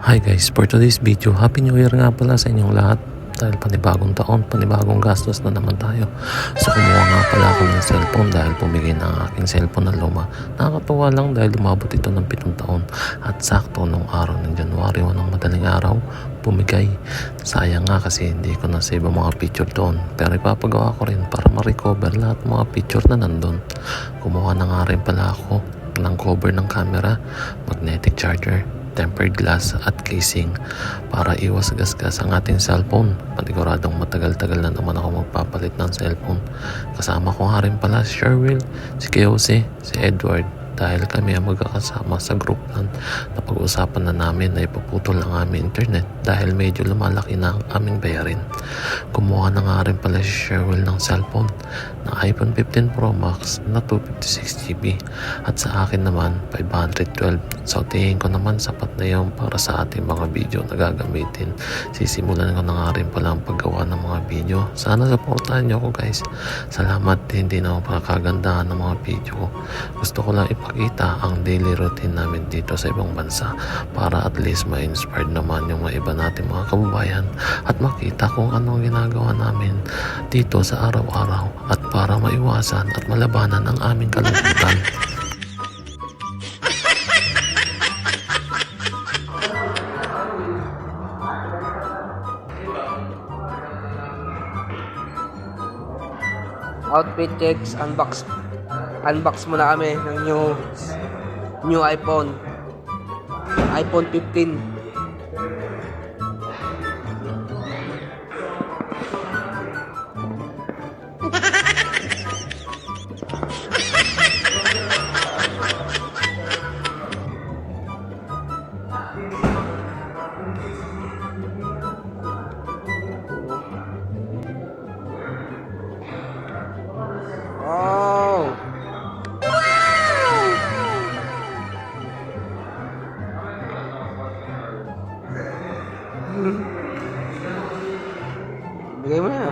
Hi guys, for today's video, Happy New Year nga pala sa inyong lahat. Dahil panibagong taon, panibagong gastos na naman tayo. So kumuha nga pala ako ng cellphone dahil pumigay na ang aking cellphone na luma. Nakakatuwa lang dahil lumabot ito ng 7 taon. At sakto nung araw ng January 1 ng madaling araw, pumigay. Sayang nga kasi hindi ko na-save ang mga picture doon. Pero ipapagawa ko rin para ma-recover lahat ng mga picture na nandun. Kumuha na nga rin pala ako ng cover ng camera, magnetic charger, tempered glass at casing para iwas gasgas ang ating cellphone. Paniguradong matagal-tagal na naman ako magpapalit ng cellphone. Kasama ko nga rin pala si Sherwin, si Kiyose, si Edward dahil kami ang magkakasama sa group plan na pag-usapan na namin na ipuputol ang aming internet dahil medyo lumalaki na ang aming bayarin. Kumuha na nga rin pala si Sherwin ng cellphone na iPhone 15 Pro Max na 256GB at sa akin naman 512. So tingin ko naman sapat na yun para sa ating mga video na gagamitin. Sisimulan ko na nga rin pala ang paggawa ng mga video. Sana supportahan nyo ko guys. Salamat, hindi na ako pagkagandahan ng mga video ko. Gusto ko lang ipakita ang daily routine namin dito sa ibang bansa para at least ma-inspired naman yung mga iba natin mga kababayan at makita kung anong ginagawa namin dito sa araw-araw at para maiwasan at malabanan ang aming kalungkutan. Outfit checks, unbox muna kami ng new iPhone 15. Oh! Bigay mo na.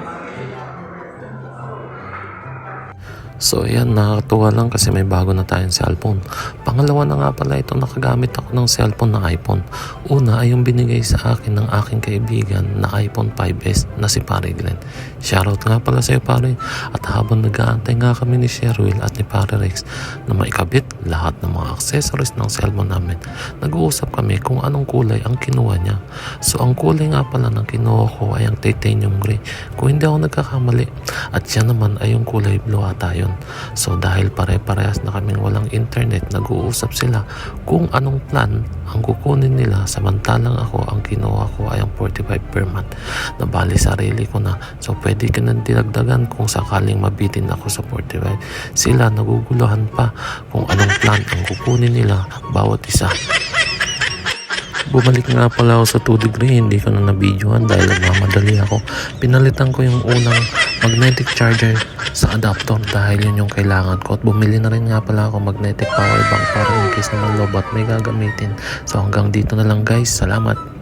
So yan, nakakatuwa lang kasi may bago na tayong cellphone. Pangalawa na nga pala ito nakagamit ako ng cellphone na iPhone. Una ay yung binigay sa akin ng aking kaibigan na iPhone 5S na si Pare Glenn. Shoutout nga pala sa iyo Pare. At habang nag-aantay nga kami ni Sherwin at ni Pare Rex na maikabit lahat ng mga accessories ng cellphone namin, nag-uusap kami kung anong kulay ang kinuha niya. So ang kulay nga pala ng kinuha ko ay ang titanium gray kung hindi ako nagkakamali. At siya naman ay yung kulay blue ata yun. So dahil pare-parehas na kaming walang internet, nag-uusap sila kung anong plan ang kukunin nila samantalang ako ang kinuha ko ay ang 45 per month na bali sarili ko na. So pwede ka nang dinagdagan kung sakaling mabitin ako sa 45. Sila naguguluhan pa kung anong plan ang kukunin nila bawat isa. Bumalik nga pala ako sa 2 degree, hindi ko na nabidyohan dahil nagmamadali ako. Pinalitan ko yung unang magnetic charger sa adapter dahil yun yung kailangan ko. At bumili na rin nga pala ako magnetic power bank para in case naman lobat may gagamitin. So hanggang dito na lang guys, salamat.